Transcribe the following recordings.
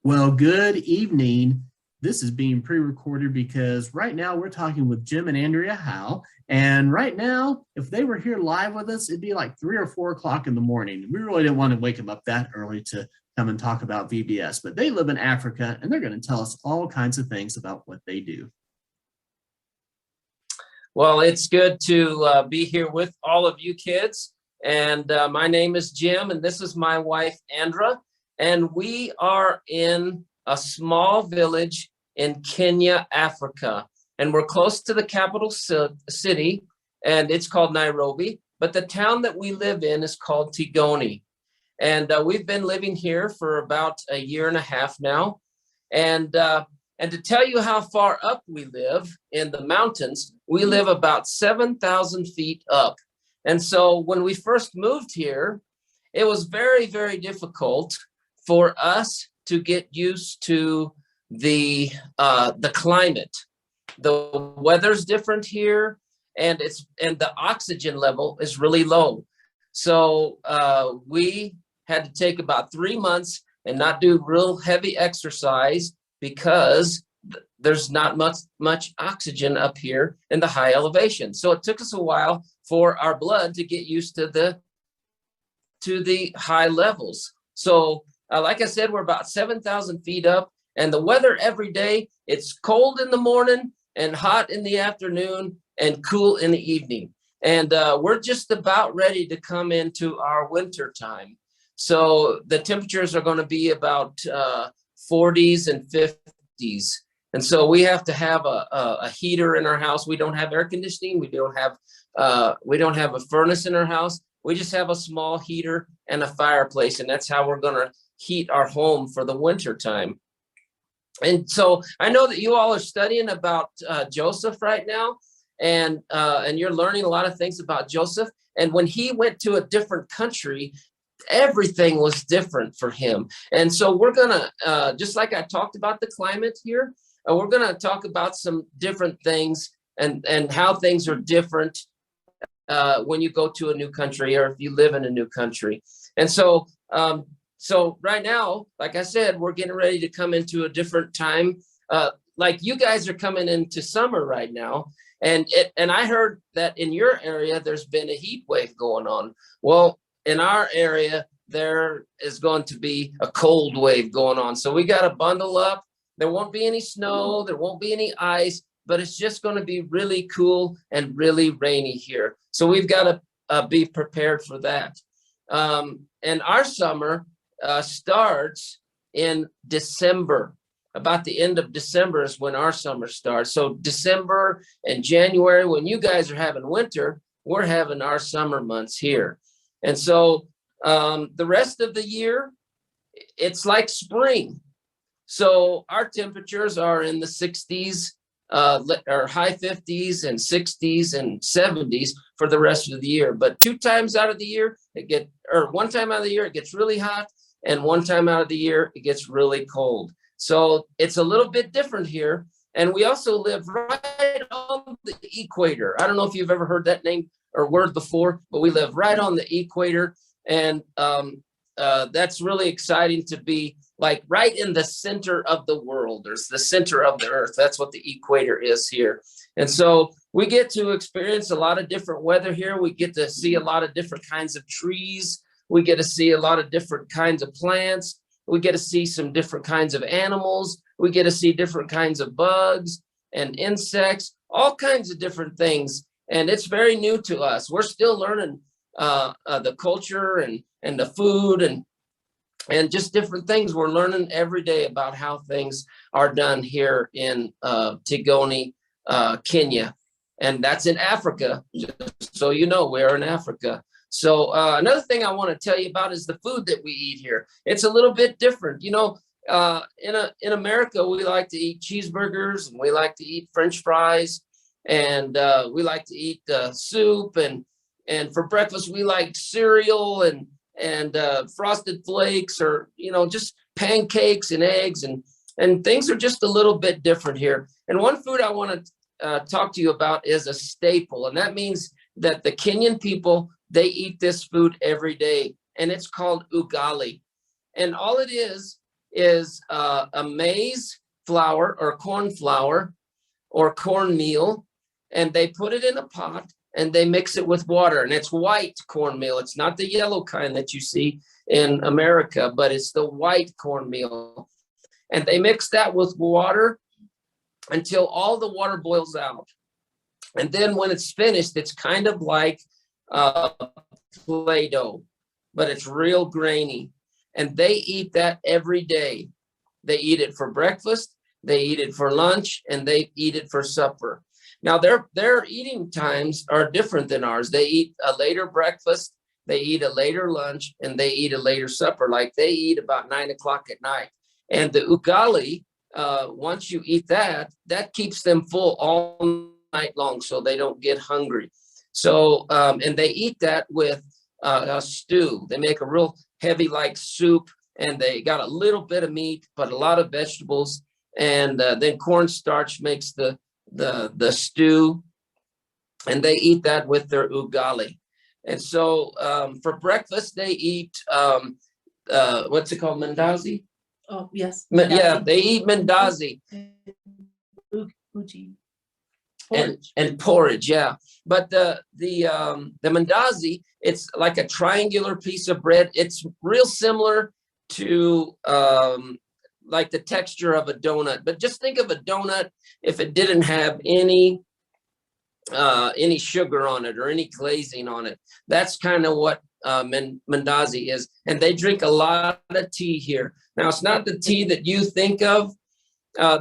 Well, good evening. This is being pre-recorded because right now we're talking with Jim and Andrea Howe. And right now, if they were here live with us, it'd be like 3 or 4 o'clock in the morning. We really didn't want to wake them up that early to come and talk about VBS, but they live in Africa and they're going to tell us all kinds of things about what they do. Well, it's good to be here with all of you kids. And my name is Jim, and this is my wife, Andra. And we are in a small village in Kenya, Africa. And we're close to the capital city, and it's called Nairobi. But the town that we live in is called Tigoni. And we've been living here for about a year and a half now. And to tell you how far up we live in the mountains, we live about 7,000 feet up. And so when we first moved here, it was very, very difficult for us to get used to the climate. The weather's different here, and the oxygen level is really low. So we had to take about 3 months and not do real heavy exercise because there's not much oxygen up here in the high elevation. So it took us a while for our blood to get used to the high levels. So like I said, we're about 7,000 feet up, and the weather every day, it's cold in the morning and hot in the afternoon and cool in the evening. And we're just about ready to come into our winter time. So the temperatures are going to be about 40s and 50s. And so we have to have a heater in our house. We don't have air conditioning. We don't have a furnace in our house. We just have a small heater and a fireplace, and that's how we're going to heat our home for the winter time. And so I know that you all are studying about Joseph right now, and you're learning a lot of things about Joseph. And when he went to a different country, everything was different for him. And so we're gonna, just like I talked about the climate here, we're gonna talk about some different things and how things are different when you go to a new country or if you live in a new country. And so, so right now, like I said, we're getting ready to come into a different time. Like you guys are coming into summer right now. And I heard that in your area, there's been a heat wave going on. Well, in our area, there is going to be a cold wave going on. So we got to bundle up. There won't be any snow. There won't be any ice, but it's just going to be really cool and really rainy here. So we've got to be prepared for that. And our summer starts in December. About the end of December is when our summer starts. So December and January, when you guys are having winter, we're having our summer months here. And so the rest of the year, it's like spring. So our temperatures are in the 60s or high 50s and 60s and 70s for the rest of the year. But one time out of the year, it gets really hot. And one time out of the year, it gets really cold. So it's a little bit different here. And we also live right on the equator. I don't know if you've ever heard that name or word before, but we live right on the equator. And that's really exciting to be like right in the center of the world. There's the center of the earth. That's what the equator is here. And so we get to experience a lot of different weather here. We get to see a lot of different kinds of trees. We get to see a lot of different kinds of plants. We get to see some different kinds of animals. We get to see different kinds of bugs and insects, all kinds of different things. And it's very new to us. We're still learning the culture and the food and just different things. We're learning every day about how things are done here in Tigoni, Kenya. And that's in Africa, just so you know, we're in Africa. So another thing I want to tell you about is the food that we eat here. It's a little bit different. You know, in America, we like to eat cheeseburgers and we like to eat French fries and we like to eat soup and for breakfast, we like cereal and frosted flakes or, you know, just pancakes and eggs and things are just a little bit different here. And one food I want to talk to you about is a staple. And that means that the Kenyan people, they eat this food every day, and it's called ugali. And all it is is a maize flour or corn flour or cornmeal, and they put it in a pot and they mix it with water, and it's white cornmeal. It's not the yellow kind that you see in America, but it's the white cornmeal. And they mix that with water until all the water boils out. And then when it's finished, it's kind of like Play-Doh, but it's real grainy. And they eat that every day. They eat it for breakfast, they eat it for lunch, and they eat it for supper. Now, their eating times are different than ours. They eat a later breakfast, they eat a later lunch, and they eat a later supper. Like they eat about 9 o'clock at night. And the ugali, once you eat that, that keeps them full all night long, so they don't get hungry. So, and they eat that with a stew. They make a real heavy like soup, and they got a little bit of meat, but a lot of vegetables. And then cornstarch makes the stew, and they eat that with their ugali. And so for breakfast, they eat, what's it called, mandazi? Oh, yes. Yeah, they eat mandazi. Uji. And porridge, yeah. But the mandazi, it's like a triangular piece of bread. It's real similar to like the texture of a donut. But just think of a donut if it didn't have any sugar on it or any glazing on it. That's kind of what mandazi is. And they drink a lot of tea here. Now, it's not the tea that you think of.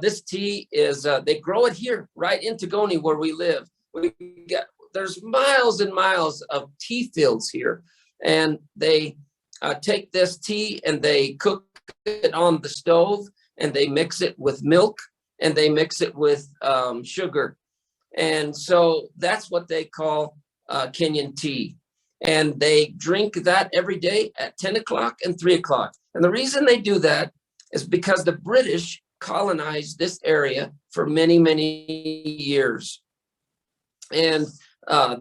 This tea is, they grow it here, right in Tagoni where we live. There's miles and miles of tea fields here. And they take this tea and they cook it on the stove, and they mix it with milk, and they mix it with sugar. And so that's what they call Kenyan tea. And they drink that every day at 10 o'clock and 3 o'clock. And the reason they do that is because the British colonized this area for many, many years. And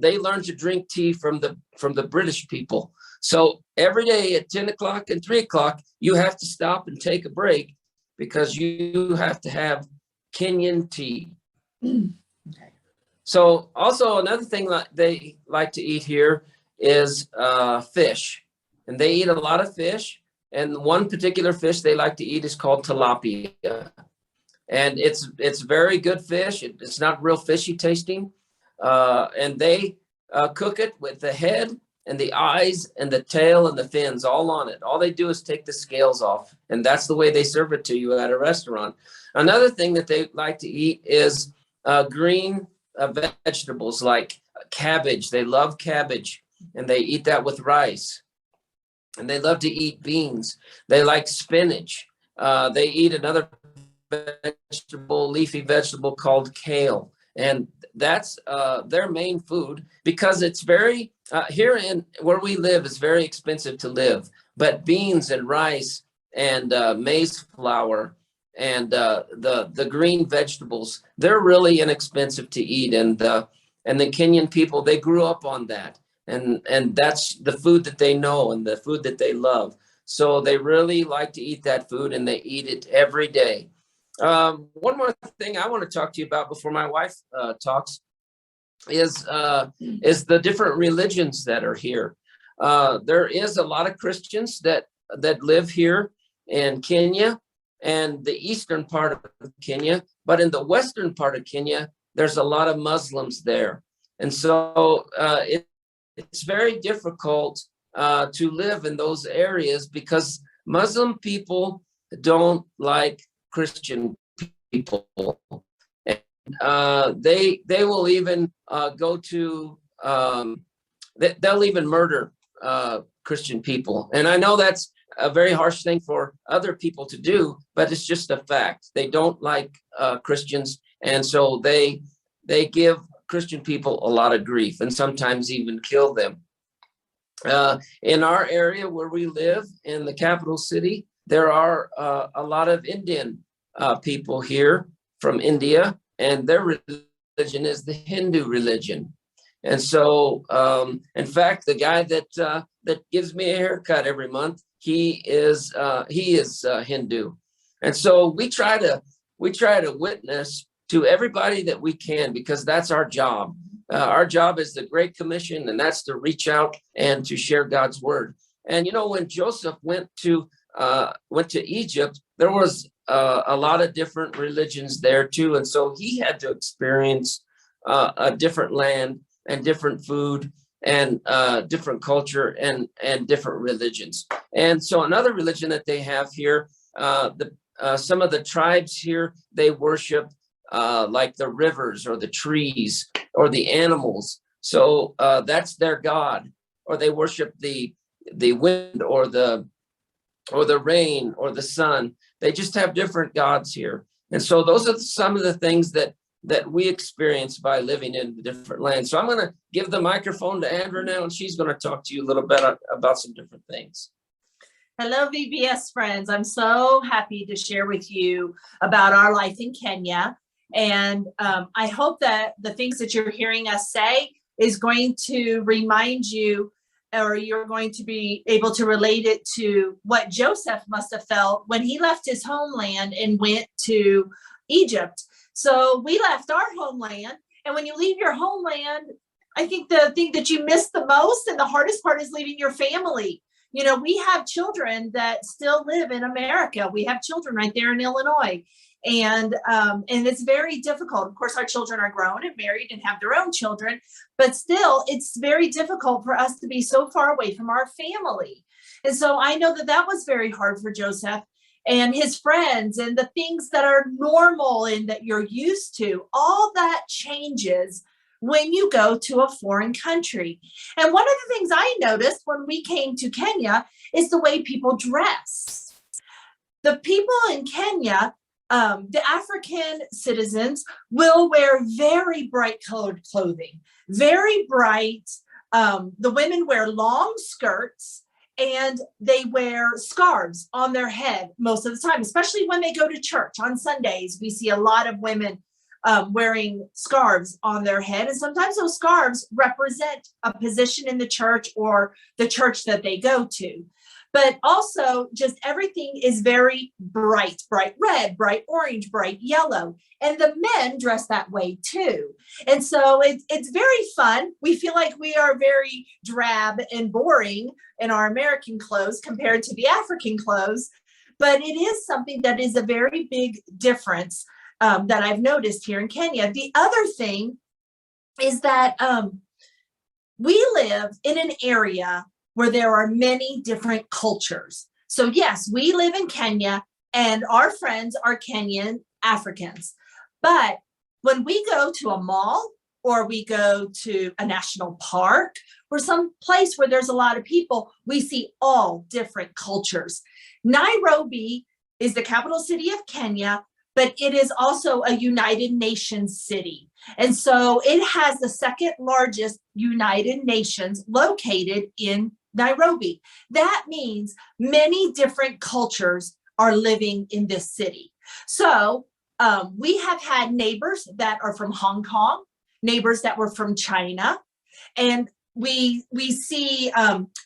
they learned to drink tea from the British people. So every day at 10 o'clock and 3 o'clock, you have to stop and take a break because you have to have Kenyan tea. Okay. So also another thing that they like to eat here is fish. And they eat a lot of fish. And one particular fish they like to eat is called tilapia. And it's very good fish. It's not real fishy tasting. And they cook it with the head and the eyes and the tail and the fins all on it. All they do is take the scales off. And that's the way they serve it to you at a restaurant. Another thing that they like to eat is green vegetables like cabbage. They love cabbage, and they eat that with rice. And they love to eat beans. They like spinach. They eat another leafy vegetable called kale. And that's their main food because it's very, here in where we live, is very expensive to live. But beans and rice and maize flour and the green vegetables, they're really inexpensive to eat. And the Kenyan people, they grew up on that. And that's the food that they know and the food that they love. So they really like to eat that food, and they eat it every day. One more thing I want to talk to you about before my wife talks is the different religions that are here. There is a lot of Christians that live here in Kenya and the eastern part of Kenya, but in the western part of Kenya, there's a lot of Muslims there. And so it's very difficult to live in those areas because Muslim people don't like Christian people. And, they will even go to, they'll even murder Christian people. And I know that's a very harsh thing for other people to do, but it's just a fact. They don't like Christians. And so they give Christian people a lot of grief and sometimes even kill them. In our area where we live in the capital city, there are a lot of Indian people here from India, and their religion is the Hindu religion. And so, in fact, the guy that gives me a haircut every month, he is Hindu. And so we try to witness to everybody that we can, because that's our job. Our job is the Great Commission, and that's to reach out and to share God's word. And when Joseph went to Egypt, there was a lot of different religions there too, and so he had to experience a different land and different food and different culture and different religions. And so another religion that they have here, some of the tribes here, they worship like the rivers or the trees or the animals. So that's their God. Or they worship the wind or the rain or the sun. They just have different gods here. And so those are some of the things that we experience by living in different lands. So I'm going to give the microphone to Andrea now, and she's going to talk to you a little bit about some different things. Hello, VBS friends. I'm so happy to share with you about our life in Kenya. And I hope that the things that you're hearing us say is going to remind you, or you're going to be able to relate it to what Joseph must have felt when he left his homeland and went to Egypt. So we left our homeland, and when you leave your homeland, I think the thing that you miss the most and the hardest part is leaving your family. We have children that still live in America. We have children right there in Illinois. And it's very difficult. Of course, our children are grown and married and have their own children, but still it's very difficult for us to be so far away from our family. And so I know that was very hard for Joseph and his friends, and the things that are normal and that you're used to, all that changes when you go to a foreign country. And one of the things I noticed when we came to Kenya is the way people dress. The people in Kenya, the African citizens, will wear very bright colored clothing, very bright. The women wear long skirts, and they wear scarves on their head most of the time, especially when they go to church on Sundays. We see a lot of women wearing scarves on their head. And sometimes those scarves represent a position in the church or the church that they go to. But also just everything is very bright red, bright orange, bright yellow. And the men dress that way too. And so it's very fun. We feel like we are very drab and boring in our American clothes compared to the African clothes. But it is something that is a very big difference that I've noticed here in Kenya. The other thing is that we live in an area where there are many different cultures. So yes, we live in Kenya and our friends are Kenyan Africans. But when we go to a mall or we go to a national park or some place where there's a lot of people, we see all different cultures. Nairobi is the capital city of Kenya, but it is also a United Nations city. And so it has the second largest United Nations located in Nairobi. That means many different cultures are living in this city. So we have had neighbors that are from Hong Kong, neighbors that were from China, and we see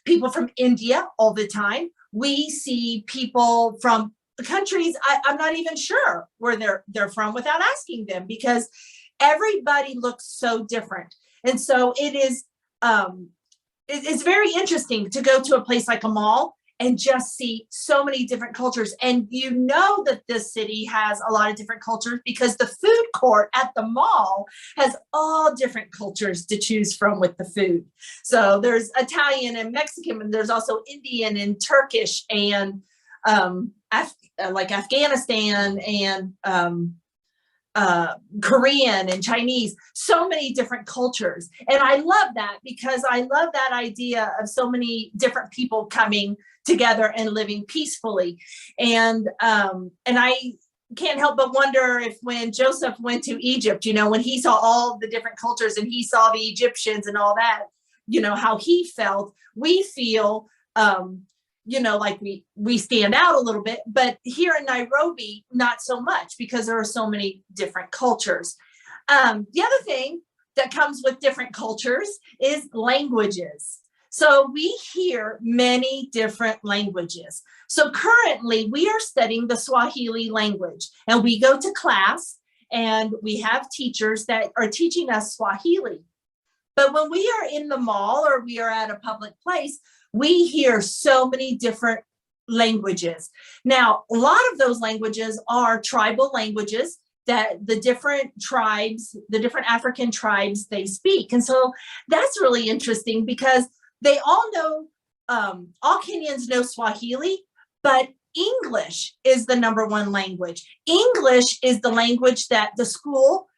people from India all the time. We see people from countries I'm not even sure where they're from without asking them, because everybody looks so different. And so it is it's very interesting to go to a place like a mall and just see so many different cultures. And you know that this city has a lot of different cultures because the food court at the mall has all different cultures to choose from with the food. So there's Italian and Mexican, and there's also Indian and Turkish and like Afghanistan and Korean and Chinese, so many different cultures. And I love that because I love that idea of so many different people coming together and living peacefully. And I can't help but wonder if when Joseph went to Egypt, when he saw all the different cultures and he saw the Egyptians and all that, how he felt. We feel like we stand out a little bit, but here in Nairobi, not so much because there are so many different cultures. The other thing that comes with different cultures is languages. So we hear many different languages. So currently we are studying the Swahili language, and we go to class and we have teachers that are teaching us Swahili. But when we are in the mall or we are at a public place, we hear so many different languages. Now, a lot of those languages are tribal languages that the different tribes, the different African tribes, they speak. And so that's really interesting because they all know, all Kenyans know Swahili, but English is the #1 language. English is the language that the school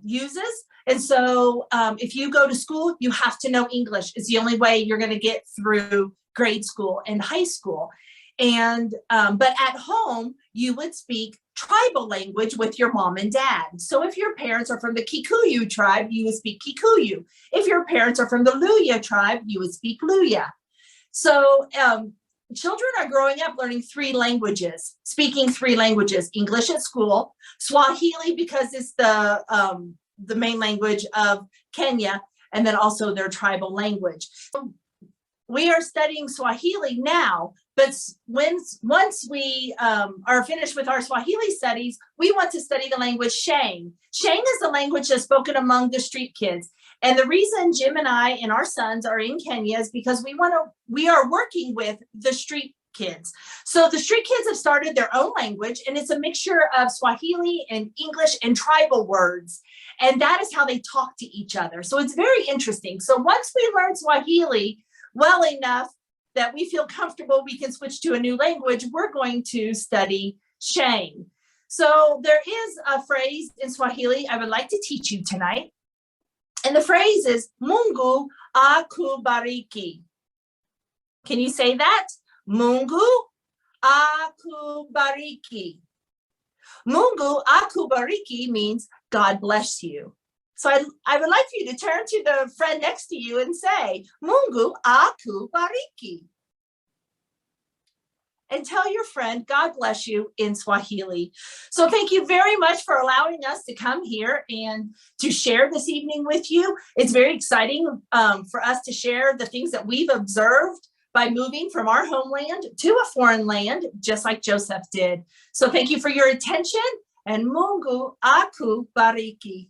uses. And so if you go to school, you have to know English. It's the only way you're going to get through grade school and high school. And but at home, you would speak tribal language with your mom and dad. So if your parents are from the Kikuyu tribe, you would speak Kikuyu. If your parents are from the Luya tribe, you would speak Luya. So children are growing up learning 3 languages, speaking 3 languages: English at school, Swahili because it's the main language of Kenya, and then also their tribal language. We are studying Swahili now, but once we are finished with our Swahili studies, we want to study the language Sheng. Sheng is the language that's spoken among the street kids. And the reason Jim and I and our sons are in Kenya is because we are working with the street kids. So the street kids have started their own language, and it's a mixture of Swahili and English and tribal words. And that is how they talk to each other. So it's very interesting. So once we learn Swahili well enough that we feel comfortable we can switch to a new language, we're going to study Sheng. So there is a phrase in Swahili I would like to teach you tonight. And the phrase is Mungu akubariki. Can you say that? Mungu akubariki. Mungu akubariki means God bless you. So I would like for you to turn to the friend next to you and say, Mungu akubariki. And tell your friend, God bless you in Swahili. So thank you very much for allowing us to come here and to share this evening with you. It's very exciting for us to share the things that we've observed by moving from our homeland to a foreign land, just like Joseph did. So thank you for your attention, and Mungu akubariki.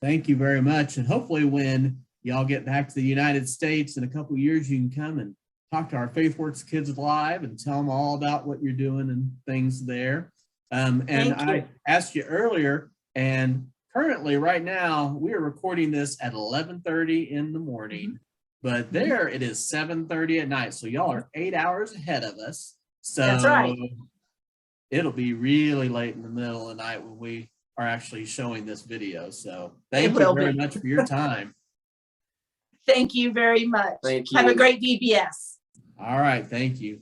Thank you very much. And hopefully when y'all get back to the United States in a couple of years, you can come and talk to our FaithWorks kids live and tell them all about what you're doing and things there. And I asked you earlier, and currently right now, we are recording this at 11:30 in the morning, but there it is 7:30 at night. So y'all are 8 hours ahead of us. So that's right. It'll be really late in the middle of the night when we are actually showing this video. So thank you very much for your time. Thank you very much. Thank you. Have a great VBS. All right. Thank you.